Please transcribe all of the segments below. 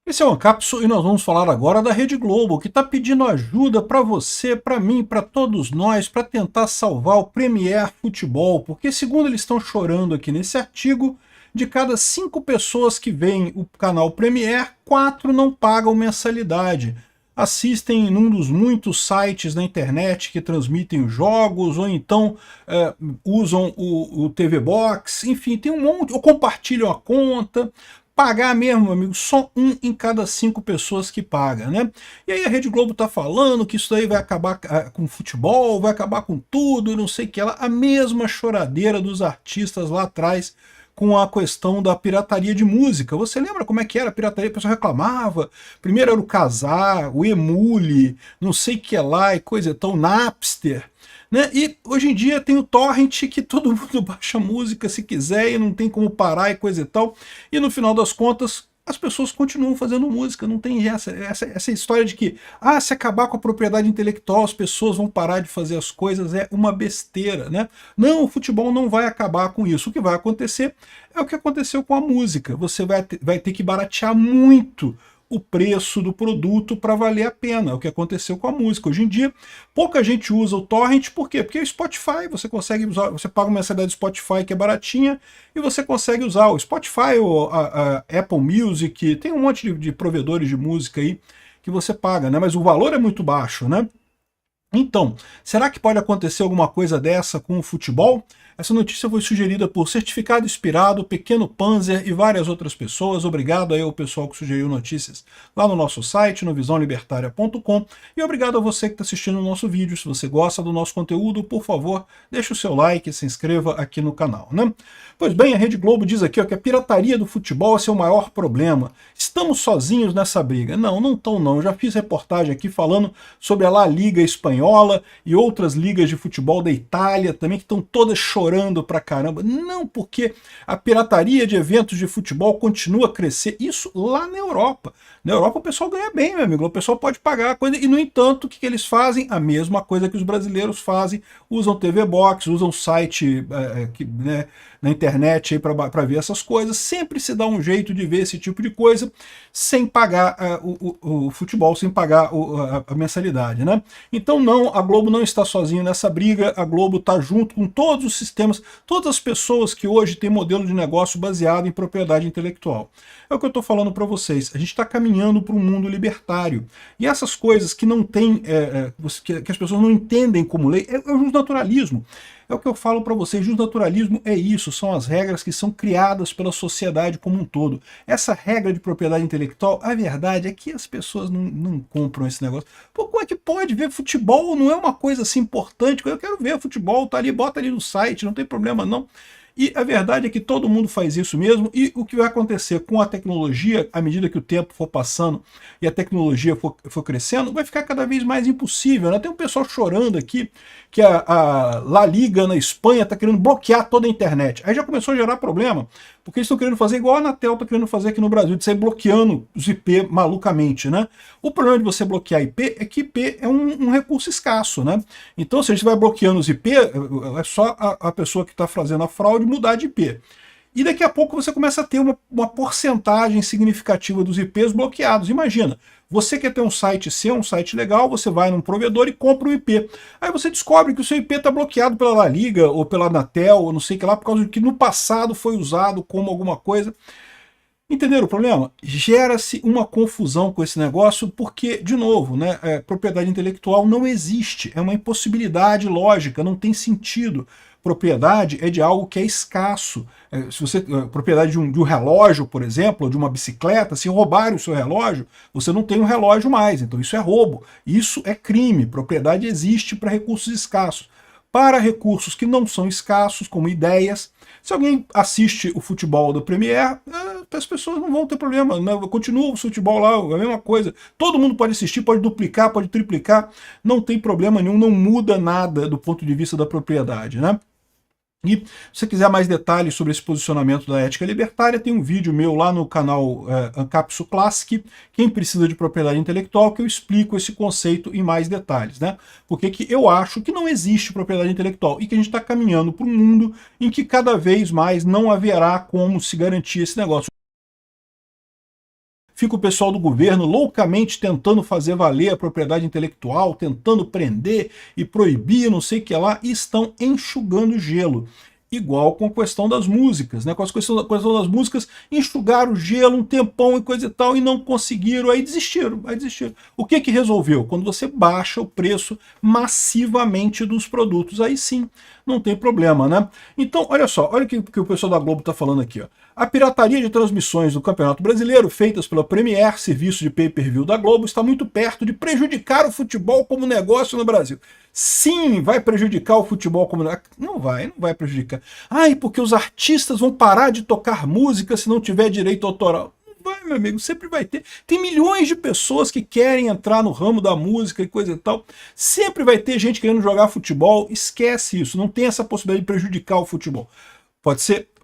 Esse é o Ancapso e nós vamos falar agora da Rede Globo, que está pedindo ajuda para você, para mim, para todos nós, para tentar salvar o Premier Futebol, porque segundo eles estão chorando aqui nesse artigo, de cada 5 pessoas que veem o canal Premier, 4 não pagam mensalidade. Assistem num dos muitos sites na internet que transmitem os jogos, ou então usam o TV Box, enfim, tem um monte, ou compartilham a conta. Pagar mesmo, meu amigo, só 1 em cada 5 pessoas que paga, né? E aí a Rede Globo tá falando que isso aí vai acabar com o futebol, vai acabar com tudo, e não sei o que lá. A mesma choradeira dos artistas lá atrás com a questão da pirataria de música. Você lembra como é que era a pirataria? O pessoal reclamava. Primeiro era o Kazaa, o Emule, não sei o que lá, e coisa tão, Napster. Né? E hoje em dia tem o torrent que todo mundo baixa música se quiser e não tem como parar e coisa e tal. E no final das contas, as pessoas continuam fazendo música, não tem essa história de que se acabar com a propriedade intelectual as pessoas vão parar de fazer as coisas, é uma besteira, né? Não, o futebol não vai acabar com isso. O que vai acontecer é o que aconteceu com a música. Você vai ter que baratear muito o preço do produto para valer a pena, é o que aconteceu com a música. Hoje em dia, pouca gente usa o torrent, por quê? Porque o Spotify, você consegue usar, você paga uma mensalidade do Spotify que é baratinha, e você consegue usar o Spotify, ou a Apple Music, tem um monte de provedores de música aí que você paga, né? Mas o valor é muito baixo, né? Então, será que pode acontecer alguma coisa dessa com o futebol? Essa notícia foi sugerida por Certificado Inspirado, Pequeno Panzer e várias outras pessoas. Obrigado aí ao pessoal que sugeriu notícias lá no nosso site, no visãolibertaria.com. E obrigado a você que está assistindo o nosso vídeo. Se você gosta do nosso conteúdo, por favor, deixe o seu like e se inscreva aqui no canal, né? Pois bem, a Rede Globo diz aqui que a pirataria do futebol é seu maior problema. Estamos sozinhos nessa briga. Não, não estão não. Eu já fiz reportagem aqui falando sobre a La Liga Espanhola e outras ligas de futebol da Itália também, que estão todas chorando pra caramba. Não, porque a pirataria de eventos de futebol continua a crescer. Isso lá na Europa. Na Europa o pessoal ganha bem, meu amigo. O pessoal pode pagar a coisa. E, no entanto, o que eles fazem? A mesma coisa que os brasileiros fazem. Usam TV Box, usam site né, na internet aí para ver essas coisas. Sempre se dá um jeito de ver esse tipo de coisa sem pagar o futebol, sem pagar a mensalidade, né? Então não, a Globo não está sozinha nessa briga, a Globo está junto com todos os sistemas, todas as pessoas que hoje têm modelo de negócio baseado em propriedade intelectual. É o que eu estou falando para vocês, a gente está caminhando para um mundo libertário. E essas coisas que não tem, que as pessoas não entendem como lei, é o justnaturalismo. É o que eu falo para vocês, justnaturalismo é isso, são as regras que são criadas pela sociedade como um todo. Essa regra de propriedade intelectual, a verdade é que as pessoas não compram esse negócio. Pô, como é que pode ver futebol? Não é uma coisa assim importante, eu quero ver futebol, tá ali, bota ali no site, não tem problema não. E a verdade é que todo mundo faz isso mesmo, e o que vai acontecer com a tecnologia, à medida que o tempo for passando e a tecnologia for crescendo, vai ficar cada vez mais impossível, né? Tem um pessoal chorando aqui que a La Liga na Espanha está querendo bloquear toda a internet. Aí já começou a gerar problema, porque eles estão querendo fazer igual a Anatel está querendo fazer aqui no Brasil, de sair bloqueando os IP malucamente, né? O problema de você bloquear IP é que IP é um recurso escasso, né? Então, se a gente vai bloqueando os IP, é só a pessoa que está fazendo a fraude mudar de IP. E daqui a pouco você começa a ter uma porcentagem significativa dos IPs bloqueados. Imagina, você quer ter um site seu, um site legal, você vai num provedor e compra um IP. Aí você descobre que o seu IP está bloqueado pela La Liga, ou pela Anatel, ou não sei o que lá, por causa de que no passado foi usado como alguma coisa. Entenderam o problema? Gera-se uma confusão com esse negócio porque, de novo, né, propriedade intelectual não existe, é uma impossibilidade lógica, não tem sentido. Propriedade é de algo que é escasso. Se você, propriedade de um relógio, por exemplo, ou de uma bicicleta, se roubarem o seu relógio, você não tem um relógio mais, então isso é roubo. Isso é crime, propriedade existe para recursos escassos. Para recursos que não são escassos, como ideias, se alguém assiste o futebol da Premier, as pessoas não vão ter problema, né? Continua o futebol lá, a mesma coisa. Todo mundo pode assistir, pode duplicar, pode triplicar, não tem problema nenhum, não muda nada do ponto de vista da propriedade, né? E se você quiser mais detalhes sobre esse posicionamento da ética libertária, tem um vídeo meu lá no canal Ancapso Classic, quem precisa de propriedade intelectual, que eu explico esse conceito em mais detalhes, né? Porque que eu acho que não existe propriedade intelectual e que a gente está caminhando para um mundo em que cada vez mais não haverá como se garantir esse negócio. fica o pessoal do governo loucamente tentando fazer valer a propriedade intelectual, tentando prender e proibir, não sei o que lá, e estão enxugando gelo. Igual com a questão das músicas, né? Com a questão das músicas, enxugaram o gelo um tempão e coisa e tal, e não conseguiram, aí desistiram. O que que resolveu? Quando você baixa o preço massivamente dos produtos, aí sim, não tem problema, né? Então, olha só, olha o que o pessoal da Globo está falando aqui, ó. A pirataria de transmissões do Campeonato Brasileiro, feitas pela Premier, serviço de pay-per-view da Globo, está muito perto de prejudicar o futebol como negócio no Brasil. Sim, vai prejudicar o futebol como negócio. Não vai prejudicar. Ai, porque os artistas vão parar de tocar música se não tiver direito autoral. Não vai, meu amigo, sempre vai ter. Tem milhões de pessoas que querem entrar no ramo da música e coisa e tal. Sempre vai ter gente querendo jogar futebol. Esquece isso, não tem essa possibilidade de prejudicar o futebol.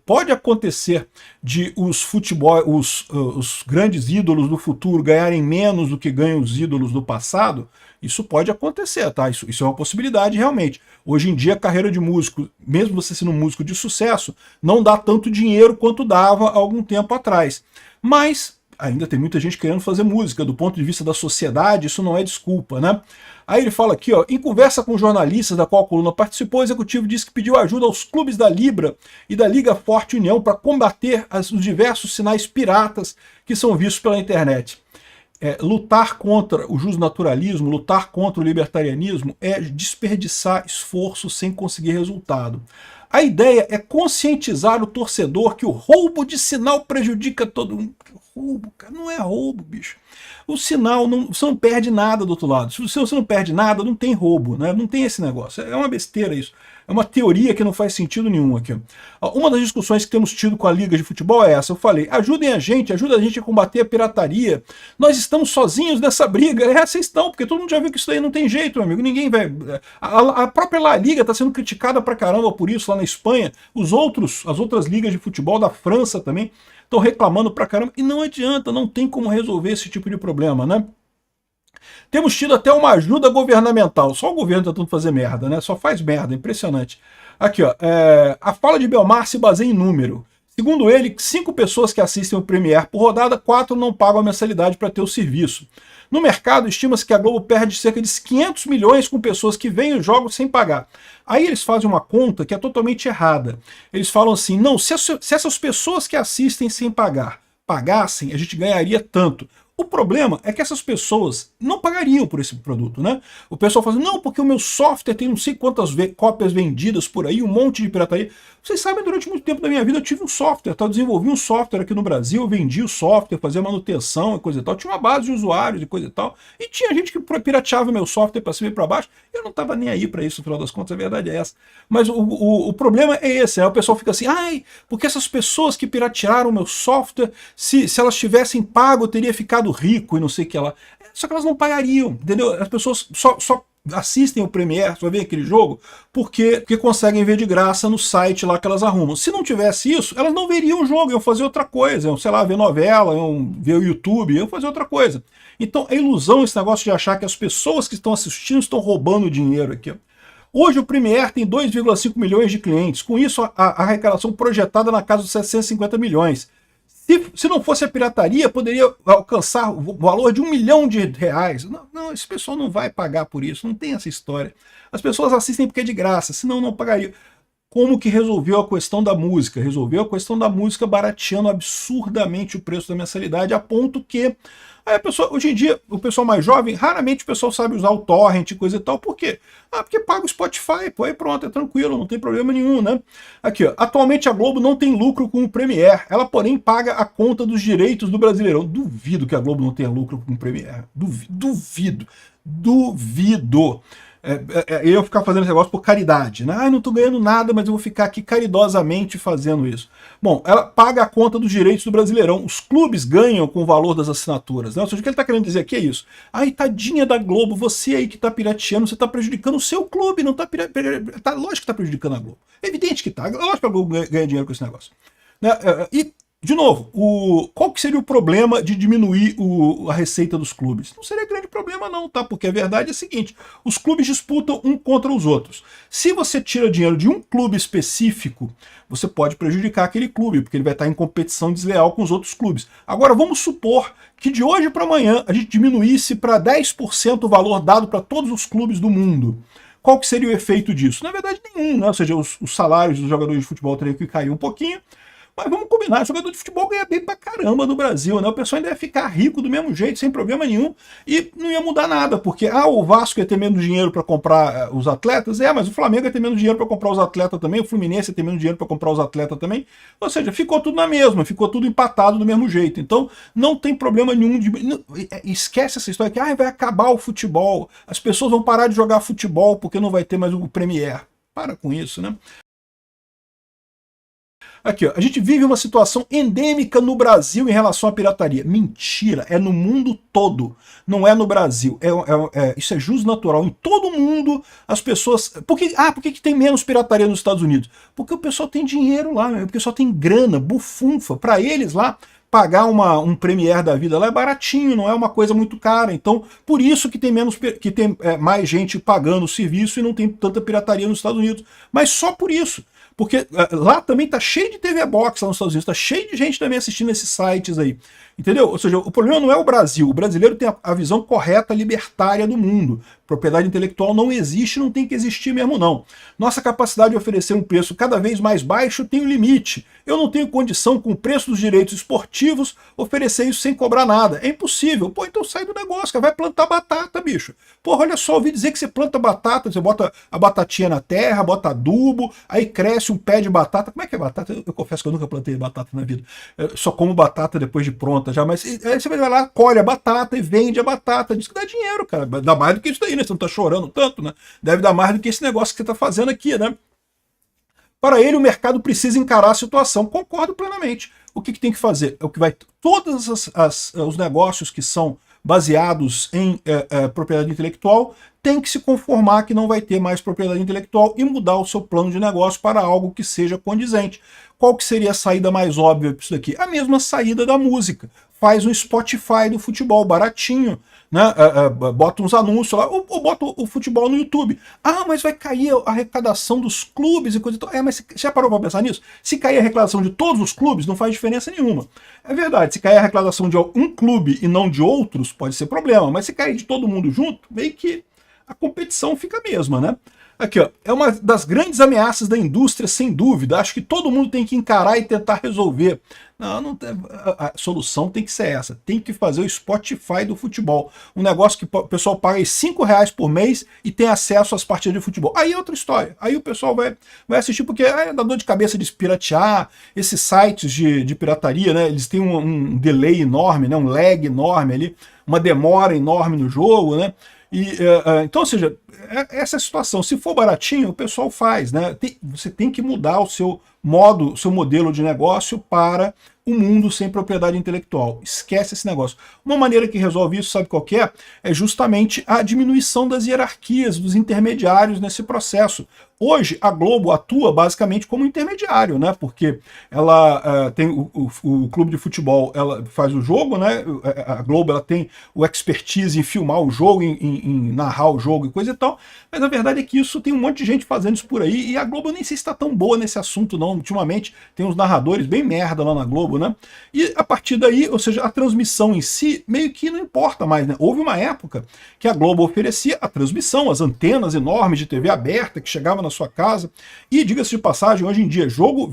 Pode acontecer de os grandes ídolos do futuro ganharem menos do que ganham os ídolos do passado. Isso pode acontecer, tá? Isso é uma possibilidade realmente. Hoje em dia a carreira de músico, mesmo você sendo um músico de sucesso, não dá tanto dinheiro quanto dava há algum tempo atrás. Mas ainda tem muita gente querendo fazer música. Do ponto de vista da sociedade, isso não é desculpa, né? Aí ele fala aqui, ó, em conversa com jornalistas da qual a coluna participou, o executivo disse que pediu ajuda aos clubes da Libra e da Liga Forte União para combater os diversos sinais piratas que são vistos pela internet. Lutar contra o justnaturalismo, lutar contra o libertarianismo é desperdiçar esforço sem conseguir resultado. A ideia é conscientizar o torcedor que o roubo de sinal prejudica todo mundo. Roubo, cara, não é roubo, bicho. O sinal, você não perde nada do outro lado. Se você não perde nada, não tem roubo, né? Não tem esse negócio. É uma besteira isso. É uma teoria que não faz sentido nenhum aqui. Uma das discussões que temos tido com a Liga de Futebol é essa. Eu falei, ajuda a gente a combater a pirataria. Nós estamos sozinhos nessa briga. Vocês estão, porque todo mundo já viu que isso daí não tem jeito, meu amigo. Ninguém vai... A própria La Liga está sendo criticada pra caramba por isso lá na Espanha. As outras ligas de futebol da França também estão reclamando pra caramba. E não adianta, não tem como resolver esse tipo de problema, né? Temos tido até uma ajuda governamental. Só o governo tentando fazer merda, né? Só faz merda, impressionante. Aqui, ó. A fala de Belmar se baseia em número. Segundo ele, 5 pessoas que assistem o Premier por rodada, 4 não pagam a mensalidade para ter o serviço. No mercado, estima-se que a Globo perde cerca de 500 milhões com pessoas que veem os jogos sem pagar. Aí eles fazem uma conta que é totalmente errada. Eles falam assim, não, se essas pessoas que assistem sem pagar pagassem, a gente ganharia tanto. O problema é que essas pessoas não pagariam por esse produto, né? O pessoal fala assim, não, porque o meu software tem não sei quantas cópias vendidas por aí, um monte de pirataria. Vocês sabem, durante muito tempo da minha vida eu tive um software, tá? Eu desenvolvi um software aqui no Brasil, eu vendi o software, fazia manutenção e coisa e tal. Tinha uma base de usuários e coisa e tal. E tinha gente que pirateava meu software para cima e para baixo. Eu não estava nem aí para isso, no final das contas, a verdade é essa. Mas o problema é esse, né? O pessoal fica assim, ai, porque essas pessoas que piratearam o meu software, se elas tivessem pago, eu teria ficado rico e não sei o que lá. Só que elas não pagariam, entendeu? As pessoas só assistem o Premier, só veem aquele jogo, porque conseguem ver de graça no site lá que elas arrumam. Se não tivesse isso, elas não veriam o jogo, iam fazer outra coisa, iam, sei lá, ver novela, iam ver o YouTube, iam fazer outra coisa. Então é ilusão esse negócio de achar que as pessoas que estão assistindo estão roubando dinheiro aqui. Hoje o Premier tem 2,5 milhões de clientes, com isso a arrecadação projetada na casa dos 750 milhões. Se não fosse a pirataria, poderia alcançar o valor de R$1 milhão. Não, esse pessoal não vai pagar por isso, não tem essa história. As pessoas assistem porque é de graça, senão não pagariam. Como que resolveu a questão da música? Resolveu a questão da música barateando absurdamente o preço da mensalidade, a ponto que aí hoje em dia, o pessoal mais jovem, raramente o pessoal sabe usar o torrent e coisa e tal. Por quê? Porque paga o Spotify, pô, aí pronto, é tranquilo, não tem problema nenhum, né? Aqui, ó, atualmente a Globo não tem lucro com o Premier, ela porém paga a conta dos direitos do Brasileirão. Duvido que a Globo não tenha lucro com o Premier, duvido. Eu ficar fazendo esse negócio por caridade, né? Não tô ganhando nada, mas eu vou ficar aqui caridosamente fazendo isso. Bom, ela paga a conta dos direitos do Brasileirão. Os clubes ganham com o valor das assinaturas, né? Ou seja, o que ele tá querendo dizer aqui é isso. Ai, tadinha da Globo, você aí que tá pirateando, você tá prejudicando o seu clube, não tá lógico que tá prejudicando a Globo. É evidente que tá. Lógico que a Globo ganha dinheiro com esse negócio. Né? E De novo, qual que seria o problema de diminuir a receita dos clubes? Não seria grande problema não, tá? Porque a verdade é a seguinte, os clubes disputam um contra os outros. Se você tira dinheiro de um clube específico, você pode prejudicar aquele clube, porque ele vai estar em competição desleal com os outros clubes. Agora, vamos supor que de hoje para amanhã a gente diminuísse para 10% o valor dado para todos os clubes do mundo. Qual que seria o efeito disso? Na verdade, nenhum, né? Ou seja, os salários dos jogadores de futebol teriam que cair um pouquinho, mas vamos combinar, jogador de futebol ganha bem pra caramba no Brasil, né? O pessoal ainda ia ficar rico do mesmo jeito, sem problema nenhum, e não ia mudar nada, porque o Vasco ia ter menos dinheiro para comprar os atletas, mas o Flamengo ia ter menos dinheiro para comprar os atletas também, o Fluminense ia ter menos dinheiro para comprar os atletas também, ou seja, ficou tudo na mesma, ficou tudo empatado do mesmo jeito. Então, não tem problema nenhum esquece essa história que vai acabar o futebol, as pessoas vão parar de jogar futebol porque não vai ter mais o Premier. Para com isso, né? Aqui, ó, a gente vive uma situação endêmica no Brasil em relação à pirataria. Mentira, é no mundo todo, não é no Brasil. Isso é jus natural. Em todo mundo, as pessoas... Por que tem menos pirataria nos Estados Unidos? Porque o pessoal tem dinheiro lá, o pessoal tem grana, bufunfa. Para eles lá, pagar um Premiere da vida lá é baratinho, não é uma coisa muito cara. Então, por isso que tem mais gente pagando o serviço e não tem tanta pirataria nos Estados Unidos. Mas só por isso. Porque lá também tá cheio de TV Box lá nos Estados Unidos, tá cheio de gente também assistindo esses sites aí. Entendeu? Ou seja, o problema não é o Brasil. O brasileiro tem a visão correta, libertária do mundo. Propriedade intelectual não existe, não tem que existir mesmo não. Nossa capacidade de oferecer um preço cada vez mais baixo tem um limite. Eu não tenho condição, com o preço dos direitos esportivos, oferecer isso sem cobrar nada. É impossível. Pô, então sai do negócio, cara. Vai plantar batata, bicho. Porra, olha só, ouvi dizer que você planta batata, você bota a batatinha na terra, bota adubo, aí cresce um pé de batata. Como é que é batata? Eu confesso que eu nunca plantei batata na vida. Eu só como batata depois de pronta já, mas aí você vai lá, colhe a batata e vende a batata. Diz que dá dinheiro, cara. Dá mais do que isso daí, né? Você não tá chorando tanto, né? Deve dar mais do que esse negócio que você tá fazendo aqui, né? Para ele, o mercado precisa encarar a situação. Concordo plenamente. O que tem que fazer? É o que vai... Todos os negócios que são baseados em propriedade intelectual tem que se conformar que não vai ter mais propriedade intelectual e mudar o seu plano de negócio para algo que seja condizente. Qual que seria a saída mais óbvia para isso daqui? A mesma saída da música. Faz um Spotify do futebol baratinho, né? Bota uns anúncios lá, ou bota o futebol no YouTube. Mas vai cair a arrecadação dos clubes e coisa e tal. Mas você já parou para pensar nisso? Se cair a arrecadação de todos os clubes, não faz diferença nenhuma. É verdade, se cair a arrecadação de um clube e não de outros, pode ser problema. Mas se cair de todo mundo junto, meio que a competição fica a mesma, né? Aqui, ó, é uma das grandes ameaças da indústria, sem dúvida. Acho que todo mundo tem que encarar e tentar resolver. Não, a solução tem que ser essa. Tem que fazer o Spotify do futebol. Um negócio que o pessoal paga R$5 por mês e tem acesso às partidas de futebol. Aí é outra história. Aí o pessoal vai assistir porque dá dor de cabeça de piratear. Esses sites de pirataria, né? Eles têm um delay enorme, né? Um lag enorme ali, uma demora enorme no jogo, né? Então, ou seja, essa situação, se for baratinho, o pessoal faz, né? Você tem que mudar o seu modelo de negócio para um mundo sem propriedade intelectual. Esquece esse negócio. Uma maneira que resolve isso, sabe qual que é? É justamente a diminuição das hierarquias, dos intermediários nesse processo. Hoje, a Globo atua basicamente como intermediário, né? Porque ela tem o clube de futebol, ela faz o jogo, né? A Globo ela tem o expertise em filmar o jogo, em narrar o jogo e coisa e tal, mas a verdade é que isso tem um monte de gente fazendo isso por aí, e a Globo eu nem sei se está tão boa nesse assunto não. Ultimamente tem uns narradores bem merda lá na Globo, né? E a partir daí, ou seja, a transmissão em si meio que não importa mais, né? Houve uma época que a Globo oferecia a transmissão, as antenas enormes de TV aberta que chegavam na sua casa, e diga-se de passagem, hoje em dia, jogo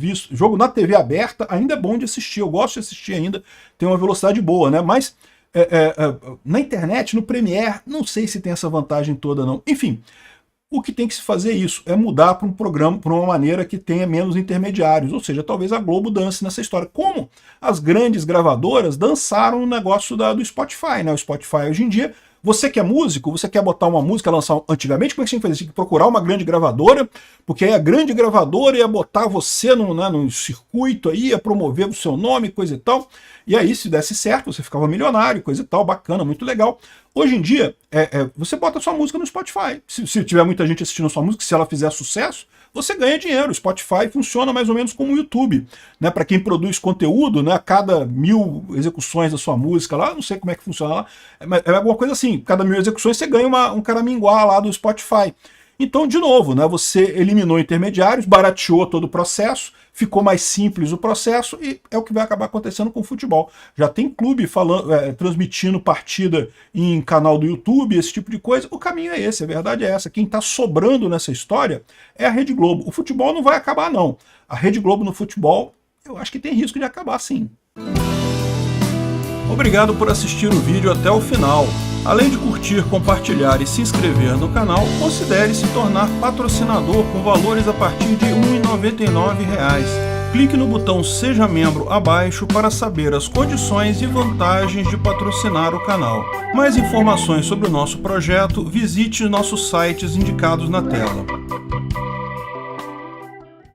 na TV aberta ainda é bom de assistir, eu gosto de assistir ainda, tem uma velocidade boa, né? Mas na internet, no Premiere, não sei se tem essa vantagem toda não. Enfim, o que tem que se fazer é isso, é mudar para um programa, para uma maneira que tenha menos intermediários, ou seja, talvez a Globo dance nessa história, como as grandes gravadoras dançaram no negócio do Spotify, né? O Spotify hoje em dia, você que é músico, você quer botar uma música, lançar antigamente, como é que você tinha que fazer? Você tinha que procurar uma grande gravadora, porque aí a grande gravadora ia botar você no circuito aí, ia promover o seu nome, coisa e tal, e aí se desse certo, você ficava milionário, coisa e tal, bacana, muito legal. Hoje em dia, você bota sua música no Spotify. Se tiver muita gente assistindo a sua música, se ela fizer sucesso, você ganha dinheiro. O Spotify funciona mais ou menos como o YouTube, né? Para quem produz conteúdo, né? A cada 1000 execuções da sua música lá, não sei como é que funciona lá, é alguma coisa assim. Cada 1000 execuções você ganha um caraminguá lá do Spotify. Então, de novo, né, você eliminou intermediários, barateou todo o processo, ficou mais simples o processo e é o que vai acabar acontecendo com o futebol. Já tem clube transmitindo partida em canal do YouTube, esse tipo de coisa. O caminho é esse, a verdade é essa. Quem está sobrando nessa história é a Rede Globo. O futebol não vai acabar, não. A Rede Globo no futebol, eu acho que tem risco de acabar sim. Obrigado por assistir o vídeo até o final. Além de curtir, compartilhar e se inscrever no canal, considere se tornar patrocinador com valores a partir de R$ 1,99. Clique no botão Seja Membro abaixo para saber as condições e vantagens de patrocinar o canal. Mais informações sobre o nosso projeto, visite nossos sites indicados na tela.